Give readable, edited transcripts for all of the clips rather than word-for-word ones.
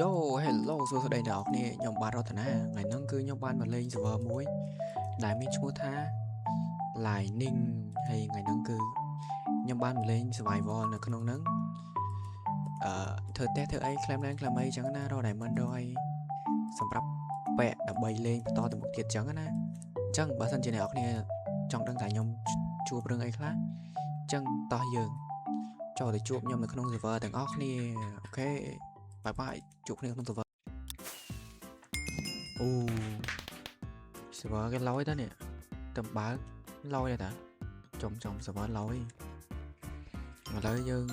Yo, hello សួស្តីអ្នកនរគ្នាខ្ញុំបាទរតនាថ្ងៃហ្នឹងគឺខ្ញុំបានមកលេង server មួយដែលមានឈ្មោះថា Lightning ហើយថ្ងៃហ្នឹងគឺខ្ញុំបានមកលេង survival នៅក្នុងហ្នឹងធ្វើតេស្តធ្វើអីclaim land claim អីចឹងណារក diamond រកអីសម្រាប់ពាក់ដើម្បីលេងបន្តទៅមុខទៀតចឹងណាអញ្ចឹងបើសិនជាអ្នកនរគ្នាចង់ដឹងថាខ្ញុំជួបរឿងអីខ្លះអញ្ចឹងតោះយើងចូលទៅជួបខ្ញុំនៅក្នុង server ទាំងអស់គ្នាអូខេបាយបាយជួបគ្នាក្នុង server អូ server គេឡយតានេះតែបើកឡយតាចំ server ឡយឥឡូវយើង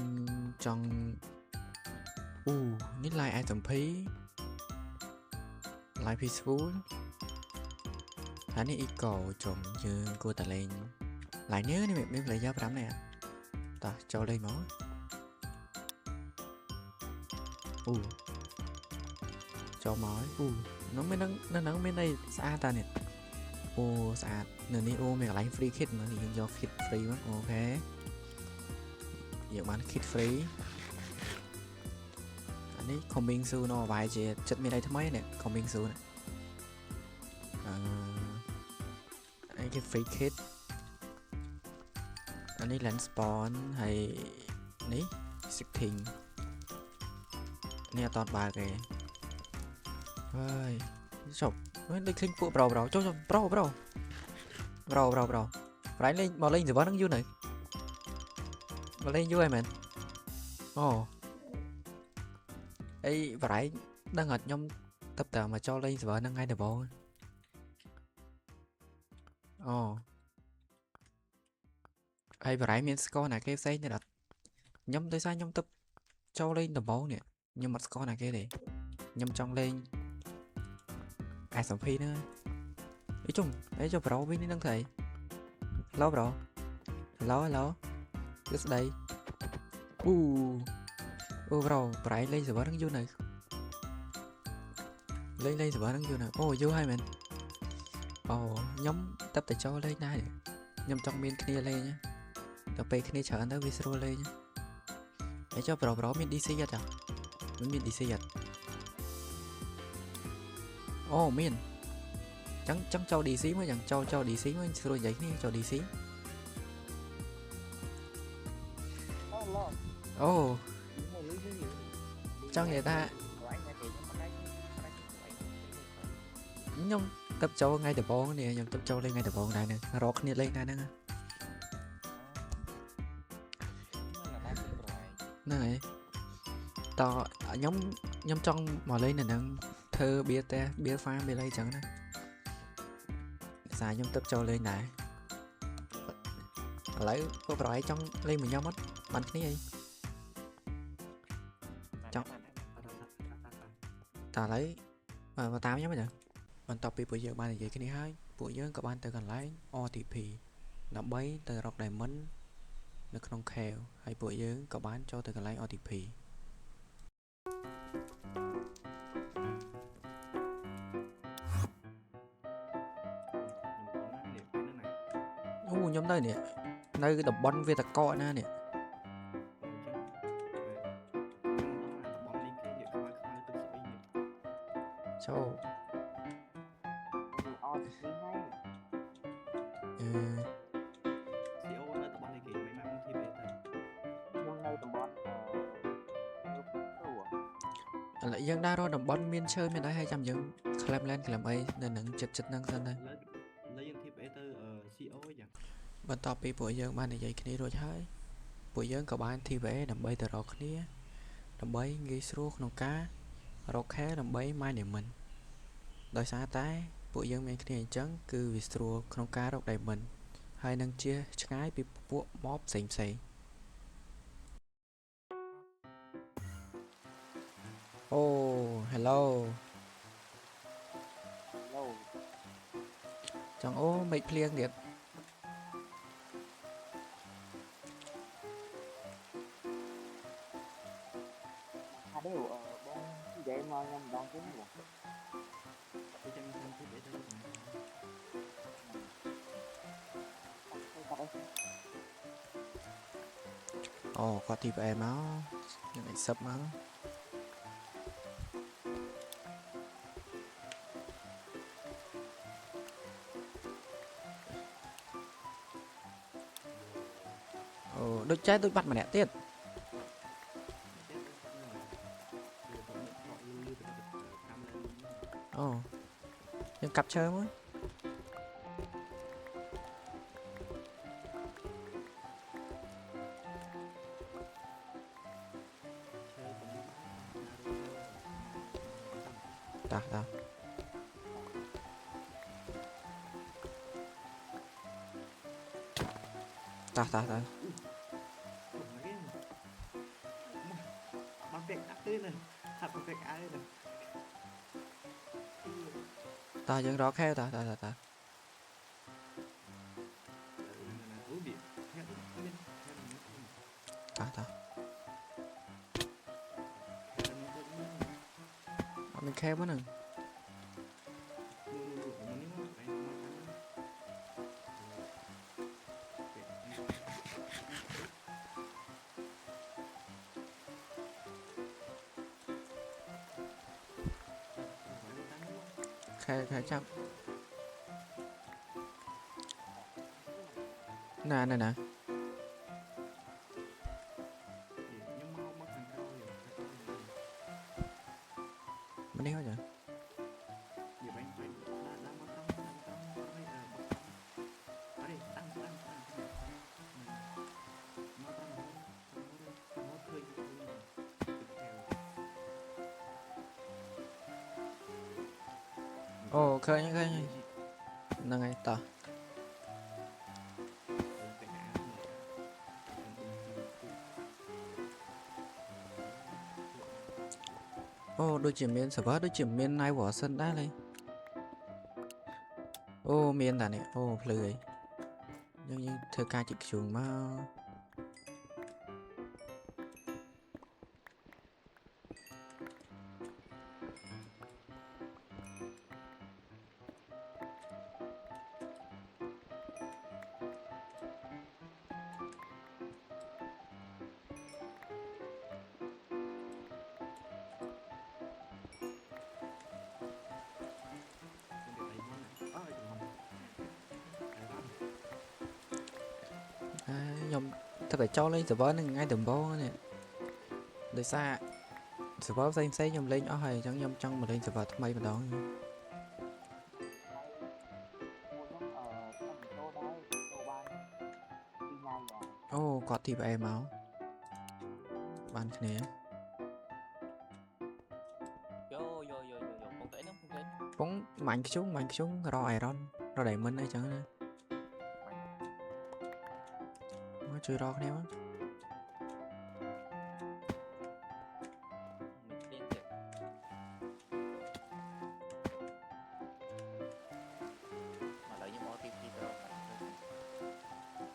ចង់អូនេះ live SMP live peaceful ហើយនេះ eco ចំយើងគួរតែលេង live នេះមាន player 5នេះតោះចូលលេងមកអូចូលមកអូនោះមាននឹងមានអីស្អាតតានេះអូស្អាតនៅនេះអូមានកន្លែង free kit មកយើងយក kit free មកអូខេយើងបាន kit free អានេះ coming soon នៅវាយជាចិត្តមានអីថ្មីនេះ coming soon អីគេ free kit អានេះ land spawn ហើយនេះ setting នេះអត់តបើកទេហើយចុះមិនដូចឃើញពួកប្រូចុះប្រូប្រៃលេងមកលេង server ហ្នឹងយូរនៅមកលេងយូរហើយមែនអូអីប្រៃដឹងអត់ខ្ញុំទៅតែមកចូលលេង server ហ្នឹងថ្ងៃដំបូងអូហើយប្រៃមាន score ណាគេផ្សេងទេអត់ខ្ញុំដោយសារខ្ញុំទៅចូលលេងដំបូងនេះខ្ញុំអត់ score ណាគេទេខ្ញុំចង់លេង SMP ហ្នឹងអីជុំប្រូវិញនឹងថៃឡូប្រូឡូគឺស្ដីអូប្រូប្រៃលេង server ហ្នឹងយូរនៅលេង server ហ្នឹងយូរនៅអូយូរហើយមែនអូខ្ញុំទៅតែចូលលេងដែរខ្ញុំចង់មានគ្នាលេងដល់ពេលគ្នាច្រើនទៅវាស្រួលលេងអីចុះប្រូមាន DC អត់មិនមាន DC អត់អូមានចឹងចូល DC មកចឹងចូល DC មកស្រួលនិយាយគ្នាចូល DC អូចង់និយាយថាខ្ញុំទៅចូលថ្ងៃដំបូងនេះខ្ញុំទៅចូលលេងថ្ងៃដំបូងដែរហ្នឹងរកគ្នាលេងដែរហ្នឹងហ្នឹងហើយតខ្ញុំចង់មកលេងនៅហ្នឹងធ្វើបៀតែបៀ farm បៀអីចឹងណាសារខ្ញុំទៅចូលលេងដែរឥឡូវពួកប្រហែលចង់លេងមួយខ្ញុំអត់បានគ្នាអីចង់តើឥឡូវមកតាមខ្ញុំហ្នឹងបន្ទាប់ពីពួកយើងបាននិយាយគ្នាហើយពួកយើងក៏បានទៅកន្លែង RTP ដើម្បីទៅរក diamond នៅក្នុង cave ហើយពួកយើងក៏បានចូលទៅកន្លែង RTP អូខ្ញុំនៅនេះនៅតំបន់វាតកកណានេះចូលឥឡូវយើងដើររកតំបន់មានឈើមានអីហើយចាំយើង claim land claim អីនៅនឹងចិត្តហ្នឹងសិនទៅបន្ទាប់ពីពួកយើងបាននិយាយគ្នារួចហើយពួកយើងក៏បាន TVA ដើម្បីទៅរកគ្នាដើម្បីងាយស្រួលក្នុងការរកខែដើម្បី mine diamond ដោយសារតែពួកយើងមានគ្នាអញ្ចឹងគឺវាស្រួលក្នុងការរក diamond ហើយនឹងជាឆ្ងាយពីពួក mob ផ្សេងអូ hello ចង់អូមេឃភ្លៀងទៀតអូគាត់ TVA មកនឹង accept មក đôi trái đôi bắt mà nè tiết nhưng cặp chơi mới ta ta ta ta ta ta dân đó khéo ta ta ta ta ta ta mình khéo quá nè khéo khéo chắc nè nè nè mình đi hết rồi khơi nhá nè ngay ta đôi chìm miên server đôi chìm miên nay bỏ sân đá lên miên ta này lười nhưng thưa ca chỉ chuồng mà nhom ta phải cho lên server này ngay từ bố nè để xa server xem xét nhom lên ở hay chẳng nhom trong mà lên server thay mà đó có thì em máu bạn nè bóng mạnh xuống rồi Iron rồi đẩy mình đây chẳng nè nó chưa ro neo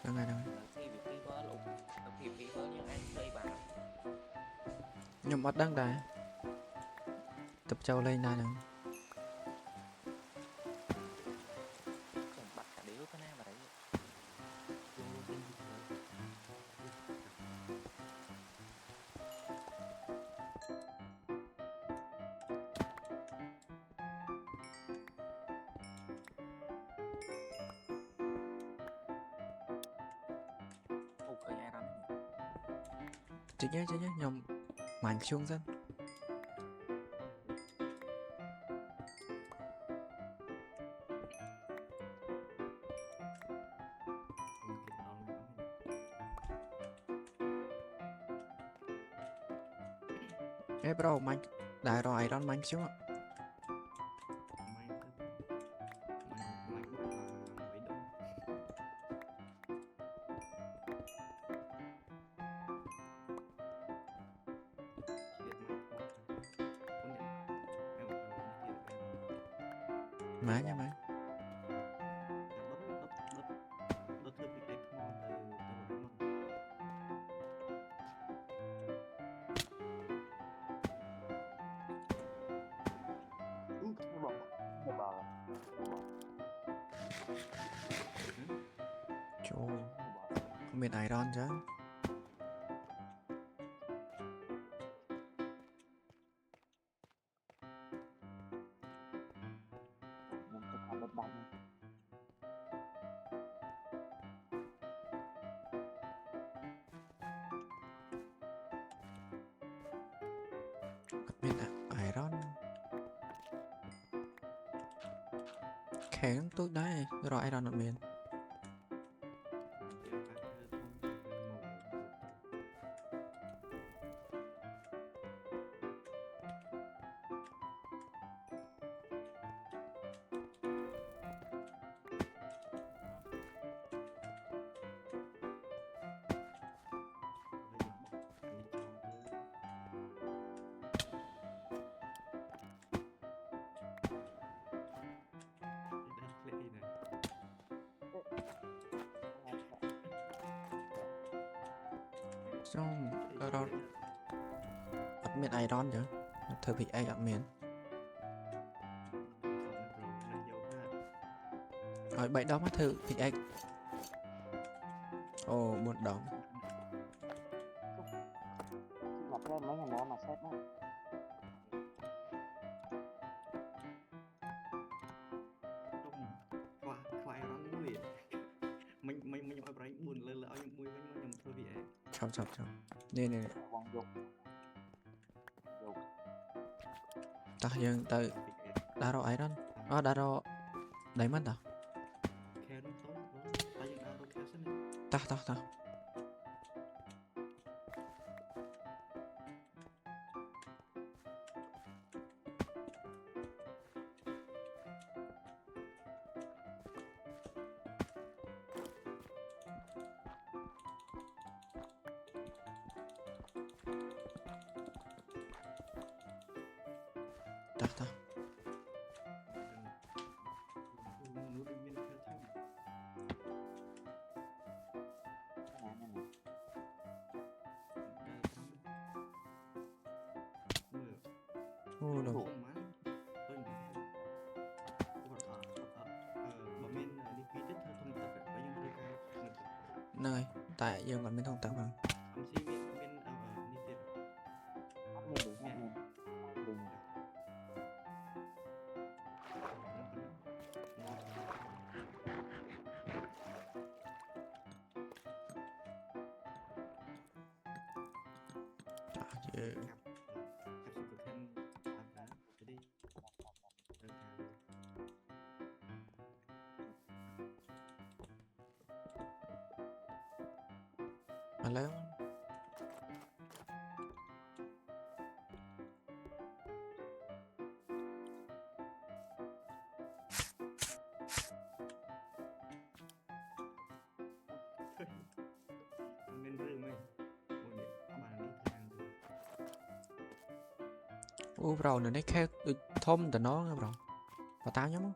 đang ngày nhưng mà đang đài tập châu lên đây nè chứ nhớ nhom mạnh xuống dân bro mạnh đại rồi Iron mạnh xuống má nha má trời không biết Iron chứ miền iron khéo tôi đấy rồi iron ở miền xong rồi ở miền iron chứ thử bị ai ở miền rồi bảy đó mà thử bị ai ồ một đống lập ra mấy ngày nữa mà xét đó mình ở đây buồn lên là ở những mùi mình nhầm thôi vậy chào nên này quăng dục ta dương từ đá rồi iron đá rồi đấy mất à khéo nó tốt đó tại vì đào khéo xin này ta nó đương nhiên khéo thăm ô đồ không má tôi bọn mình đi quy tích thôi thông tập với những thứ cao nơi tại dương còn bên thông tập bằng không xí miền đi tiếp nghe đừng chứ cặp sự cực thêm đá đi mà lớn nên rương ấy một điểm bạn đi thang được ô rồi nữa đấy khe thôm tụi nó rồi và tao nhắm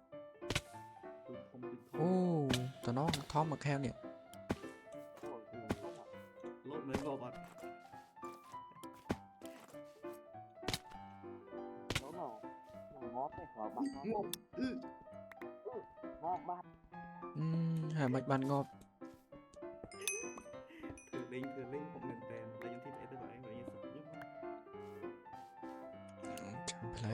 từ thông ô tụi nó thom mà khe nè lốt mấy gò bật nó ngót đấy họ bắt nó bắt hà mạch bàn ngọt thử linh của mình tèn là những thiết tôi bảo anh vậy như sợ nhất chẳng phải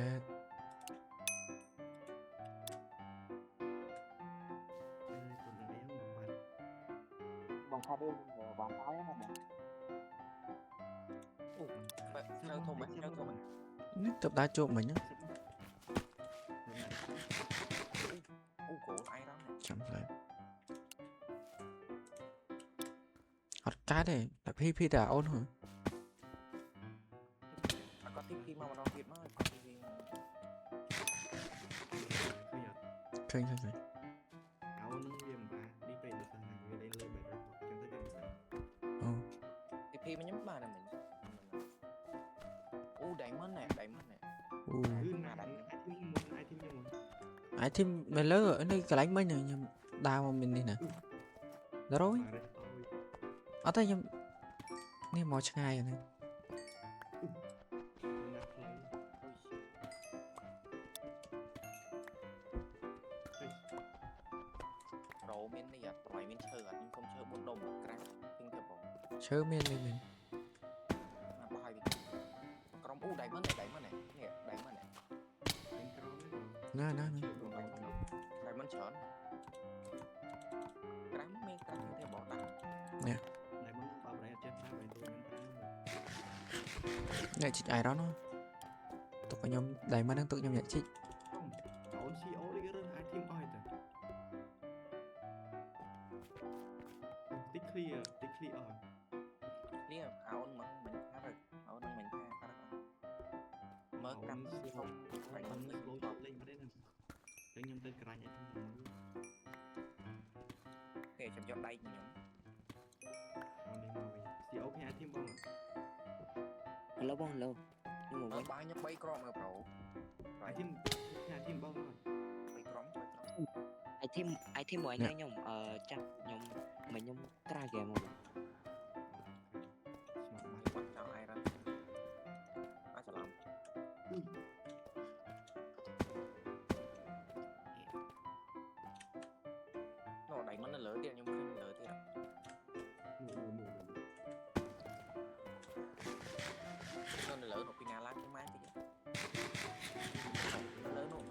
còn là đéo một mặt bằng khai đêm bằng áo mà sao thông mình nước tập đá trộm mình nhá cổ ai đó chẳng phải hot cái này là phi đã ôn hả có tiếp khi mà nó thiệt nó có gì kênh thôi áo nâng viêm và đi về từ phần này về đây lên bài ra chúng ta cần ồ tiếp khi mà nhắm bài là mình đẩy mất này ô ai thêm như một ai thêm mày lớn ở nơi cái lánh mấy này nhưng đau mà mình đi nè đó rồi mà đây ở đây nhưng nghe mò chẳng ai rồi nè đồ men này tỏi men chơi nhưng không chơi bốn đồng một gram tinh thật bóng chơi miên lên mình mà bài bị còn đẩy mất này nè đẩy mất này nè đẩy mất chớn gram men gram như thế bỏ đạn nè lại muốn bảo đây chết ra vậy tôi này chị ai đó nó ទុកឲ្យខ្ញុំដៃមិននឹងទុកខ្ញុំអ្នកជីក អូន CO នេះគេរើសអាចធីមអស់ទៅតិច clear តិច clear អស់ នេះអោនមិនថារឹកអោននឹងមិនថារឹកមើលកាប់ខ្ញុំបាញ់ អូ មិន ន លេ នឹង ង slow ប ចុះលេងមិនទេហ្នឹងចឹងខ្ញុំទៅក្រាញ់ឲ្យខ្ញុំមើល គេខ្ញុំយកដៃខ្ញុំ អូននេះមកវិញ CO គេអាចធីមបង Hello bông hello nhưng មើ mà លបាញ់ខ្ញុំ3គ្រាប់មើលប្រូ អាចធីមគេអាចធីមបងគាត់ 3គ្រាប់ ai thêm mọi anh nhom chắc nhom mà nhom tra kìa mà ស្មាត់បាត់ បាត់ចោលអីរ៉ាអាចច្រឡំនោះដៃមិននៅលើទៀតខ្ញុំឃើញលើទៀត មួយ នៅលើនោះពីណាឡើងទៅម៉ែតិចលើនោះ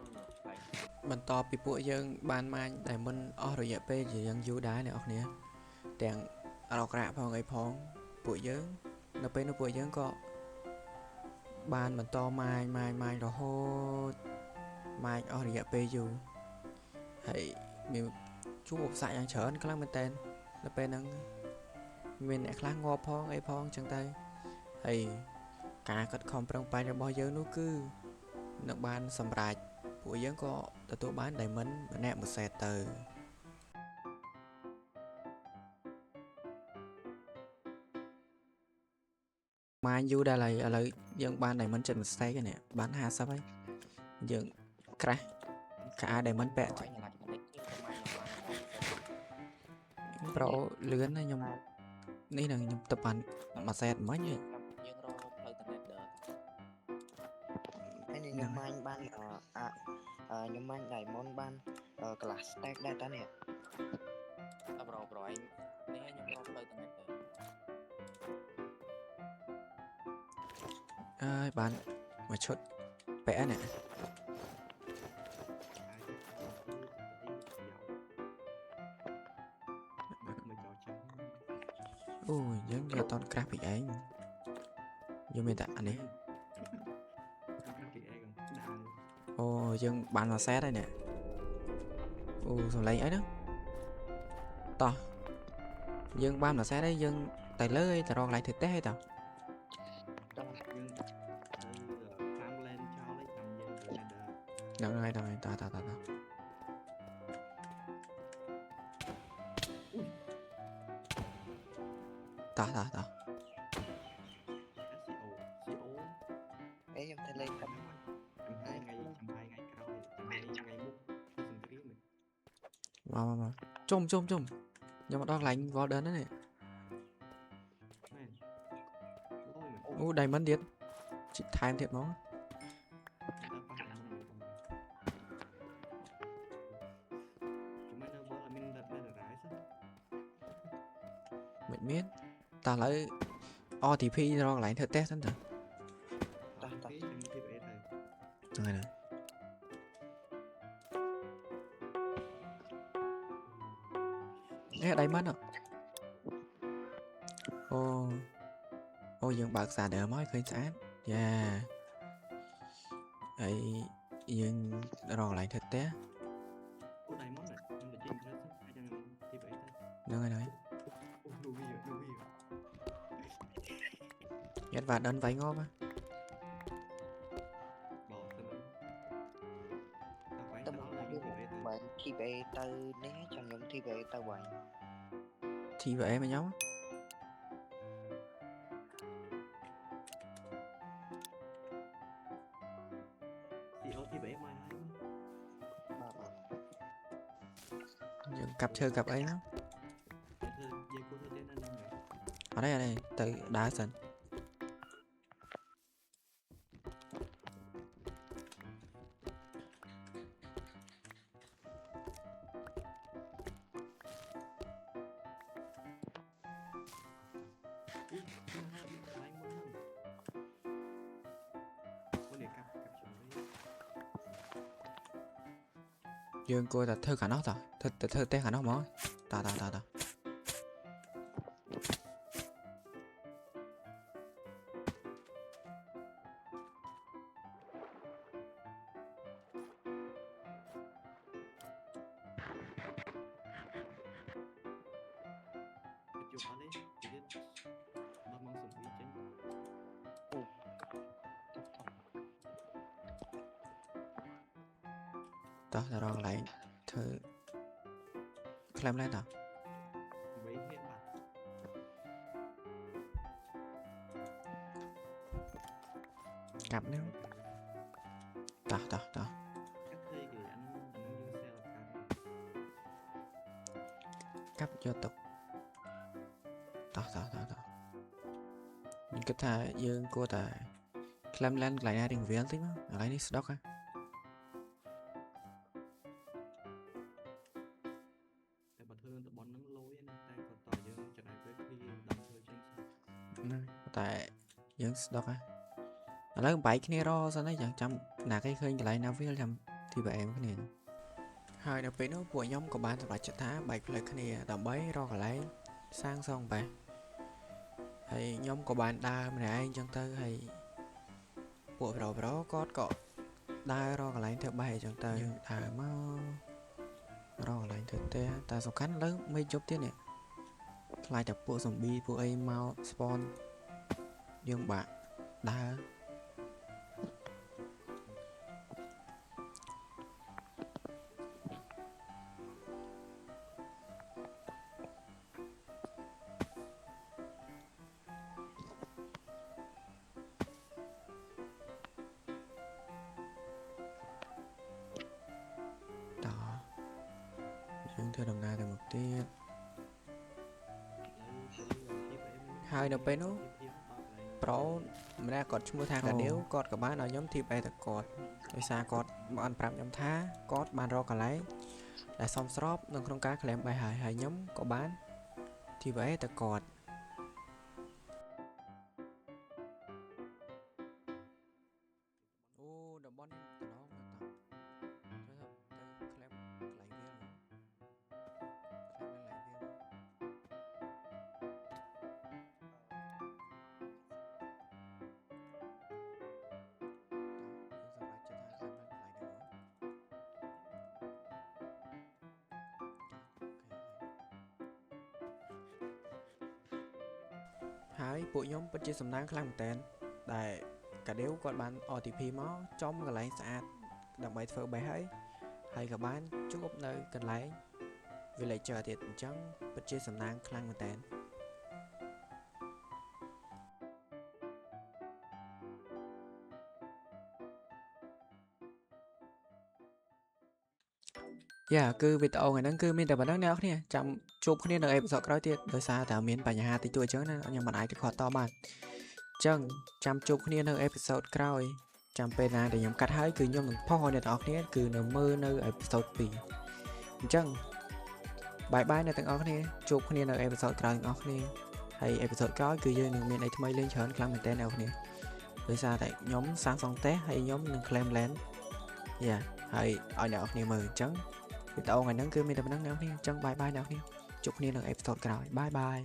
ដៃ បន្ទាប់ពីពួកយើងបានម៉ាញតែមិនអស់រយៈពេលជាយ៉ាងយូរដែរអ្នកនរគ្នាទាំងរករាក់ផងអីផងពួកយើងនៅពេលនោះពួកយើងក៏បានបន្តម៉ាញរហូតម៉ាញអស់រយៈពេលយូរហើយមានជួបឧបសគ្គយ៉ាងច្រើនខ្លាំងមែនតើនៅពេលហ្នឹងមានអ្នកខ្លះងាប់ផងអីផងចឹងទៅហើយការកាត់ខំប្រឹងប្រែងរបស់យើងនោះគឺនឹងបានសម្រេចពួកយើងក៏ទទួលបាន diamond ម្នាក់មួយសេតទៅម៉ាញយូរដែរឥឡូវយើងបាន diamond ចិត្តមួយ stake នេះបាន50ហើយយើងក្រាស់កា diamond ពាក់ អញឡាច់មិនតិចទៅម៉ែខ្ញុំបាន ប្រូលឿនណាខ្ញុំនេះនឹងខ្ញុំទៅបានមួយសេតមិញហ៎ យើងរកផ្លូវទៅ Nether anh này nhom anh ban nhom anh đại món ban class stack đây ta nè ដល់ប្រូប្រូឯងនេះខ្ញុំរកផ្លូវទៅ Nether អើយបានមួយឈុតពាក់នេះអូយយើងយកអត់តក្រាស់ពីឯងយើងមានតែអានេះអូយើងបានមួយសេតហើយនេះអូសំឡេងអីហ្នឹងតោះយើងបានមួយសេតហើយយើងទៅលើឯងទៅរកកន្លែងធ្វើតេស្តឯងតោះ trong យើងទៅតាម land ចោលឯងចាំយើងទៅ Nether ដល់ហើយតោះតោះតោះ SCO CO ấy em thấy lênចំហើយថ្ងៃក្រោយចំហើយថ្ងៃមុខគឺសង្គ្រាម មកជុំខ្ញុំមកដល់កន្លែង golden ហ្នឹង មែនលុយមែន អូ diamond ទៀតជីកថែមទៀតមក ដល់ប៉ះតែមិនមានបងជំនួយនៅបលមានដិតនៅរ៉ៃស មិនមានតោះឥឡូវ RTP រកកន្លែងធ្វើតេស្តសិនតើ ta ពីចាំទីបអេទៅ ហ្នឹងហើយ នេះ diamond អូយើងបើកសារដើមមកឃើញស្អាតយ៉ាហើយយើងរកកន្លែងធ្វើតេស្ត អូ diamond ខ្ញុំទៅចេញផ្លែសិនហើយចាំទីបអេទៅ ហ្នឹងហើយ អូរូវី យ៉ាត់វ៉ាដិនវាយងាប់ បោះទៅដល់ហើយទីបអេទៅ bạn thi về từ né trong nhom thi về từ bạn TVA មកខ្ញុំ CO ទីបអេមកហើយ bà យើងកាប់ឈើកាប់អីហ្នឹង ធ្វើយើងគួរធ្វើទេណានឹង អត់ទេទៅដើរសិន អូខ្ញុំហៅវាខ្លាំងមកហ្នឹងអូនេះកាប់ជំនួយ យើងគួរតែធ្វើខាងនោះតោះធ្វើតេស្តខាងនោះហ្មងតោះ អូ chụp ở đấy chỉ biết ba mong sủng ý chính តោះទៅរកកន្លែងធ្វើក្លែមឡើងតោះ vậy hiện bạn កាប់នេះតោះ các thầy gửi ăn dương xe là càng កាប់យកទុកតោះខ្ញុំគិតថាយើងគួរតែក្លែមឡើងកន្លែងណារៀងវាលតិចមកកន្លែងនេះស្ដុកហ៎ แต่บัดเทิงแต่บอลนั่งลอยนะแต่ก็ต่อยังจะได้เพื่อคลีดังเธอจังสิ ហ្នឹងតែយើងស្ដុកហ៎ឥឡូវបែកគ្នារសិនហើយចាំចាំណាគេឃើញកន្លែងណាវាលចាំទីបែមគ្នាហើយដល់ពេលនោះពួកខ្ញុំក៏បានសម្រេចចិត្តថាបែកផ្លូវគ្នាដើម្បីរកកន្លែងសាងសង់បែបហើយខ្ញុំក៏បានដើរម្នាក់ឯងអញ្ចឹងទៅហើយពួកប្រុសគាត់ក៏ដើររកកន្លែងធ្វើបែបអញ្ចឹងទៅយើងដើរមករកកន្លែងធ្វើតែសំខាន់ឥឡូវមិនជប់ទៀតនេះខ្លាចតែពួកស៊ុំប៊ីពួកអីមក spawn យើងបាក់ដើរ đóយើងធ្វើដំណើរទៅមុខទៀត ហើយនៅពេលនោះប្រូម្នាក់គាត់ឈ្មោះថាកាដៀវគាត់ក៏បានឲ្យខ្ញុំធីបអេតគាត់ដោយសារគាត់បានប្រាប់ខ្ញុំថាគាត់បានរកកន្លែងដែលសមស្របនៅក្នុងការក្លែមបែបហើយខ្ញុំក៏បានធីបអេតគាត់ អូតំបន់នេះតំណងទៅតោះទៅក្លែមកន្លែងវាលក្លែមកន្លែងវាល ហើយពួកខ្ញុំពិតជាសំណាងខ្លាំងមែនតើដែលកាដៀវគាត់បាន OTP មកចំកន្លែងស្អាតដើម្បីធ្វើបែបហើយក៏បានជួបនៅកន្លែង villager ទៀតអញ្ចឹងពិតជាសំណាងខ្លាំងមែនតើ Yeah គឺវីដេអូថ្ងៃហ្នឹងគឺមានតែប៉ុណ្្នឹងអ្នកនរគ្នាចាំជួបគ្នានៅអេពីសូតក្រោយទៀតដោយសារតែមានបញ្ហាតិចតួចអញ្ចឹងណាខ្ញុំមិនអាចទៅខតតបានអញ្ចឹងចាំជួបគ្នានៅអេពីសូតក្រោយចាំពេលណាដែលខ្ញុំកាត់ហើយគឺខ្ញុំនឹងផុសឲ្យអ្នកនរគ្នាគឺនៅមើលនៅអេពីសូត2អញ្ចឹងបាយបាយអ្នកទាំងអស់គ្នាជួបគ្នានៅអេពីសូតក្រោយទាំងអស់គ្នាហើយអេពីសូតក្រោយគឺយើងនឹងមានអីថ្មីលេងច្រើនខ្លាំងមែនតើអ្នកនរគ្នាដោយសារតែខ្ញុំសាងសង់តេសហើយខ្ញុំនឹង claim land យ៉ាហើយឲ្យអ្នកនរគ្នាមើលអញ្ចឹង វីដេអូថ្ងៃហ្នឹងគឺមានតែប៉ុណ្្នឹងអ្នកនរគ្នាអញ្ចឹងបាយបាយអ្នកនរគ្នាជួបគ្នានៅអេពីសូតក្រោយបាយបាយ